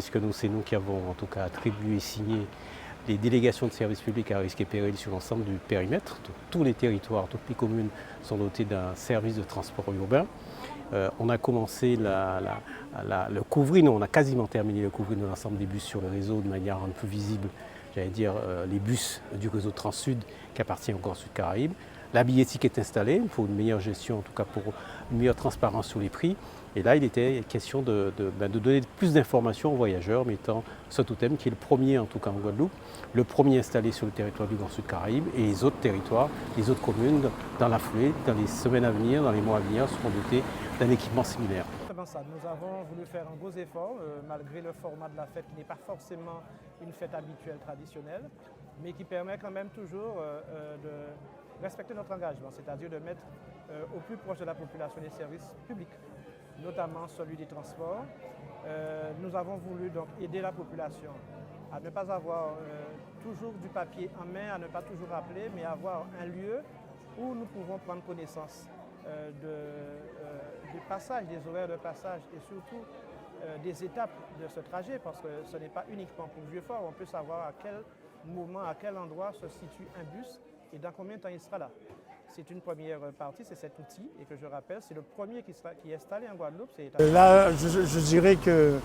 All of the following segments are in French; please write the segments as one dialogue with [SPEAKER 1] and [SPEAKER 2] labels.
[SPEAKER 1] Puisque nous, c'est nous qui avons en tout cas attribué et signé les délégations de services publics à risque et péril sur l'ensemble du périmètre. Donc, tous les territoires, toutes les communes sont dotés d'un service de transport urbain. On a commencé le couvrir, on a quasiment terminé le couvrir de l'ensemble des bus sur le réseau de manière à rendre plus visible, j'allais dire, les bus du réseau Transsud qui appartient au Grand Sud Caraïbes. La billettique est installée, il faut une meilleure gestion, en tout cas pour une meilleure transparence sur les prix. Et là, il était question de donner plus d'informations aux voyageurs, mettant ce totem qui est le premier, en tout cas en Guadeloupe, le premier installé sur le territoire du Grand Sud Caraïbes, et les autres territoires, les autres communes, dans la foulée, dans les semaines à venir, dans les mois à venir, seront dotés d'un équipement similaire.
[SPEAKER 2] Nous avons voulu faire un gros effort, malgré le format de la fête qui n'est pas forcément une fête habituelle traditionnelle, mais qui permet quand même toujours de respecter notre engagement, c'est-à-dire de mettre au plus proche de la population les services publics, notamment celui des transports. Nous avons voulu donc aider la population à ne pas avoir toujours du papier en main, à ne pas toujours appeler, mais avoir un lieu où nous pouvons prendre connaissance du passage, des horaires de passage et surtout des étapes de ce trajet, parce que ce n'est pas uniquement pour Vieux-Fort, on peut savoir à quel moment, à quel endroit se situe un bus et dans combien de temps il sera là. C'est une première partie, c'est cet outil, et que je rappelle, c'est le premier qui est installé en Guadeloupe.
[SPEAKER 3] Là, je dirais que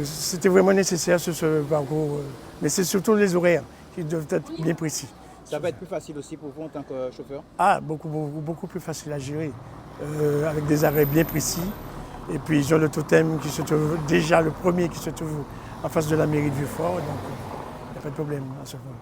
[SPEAKER 3] c'était vraiment nécessaire sur ce parcours, mais c'est surtout les horaires qui doivent être bien précis.
[SPEAKER 4] Ça va être plus facile aussi pour vous en tant que chauffeur?
[SPEAKER 3] Ah, beaucoup plus facile à gérer, avec des arrêts bien précis. Et puis ils ont le totem qui se trouve, déjà le premier qui se trouve en face de la mairie de Vieux-Fort, donc il n'y a pas de problème à ce point.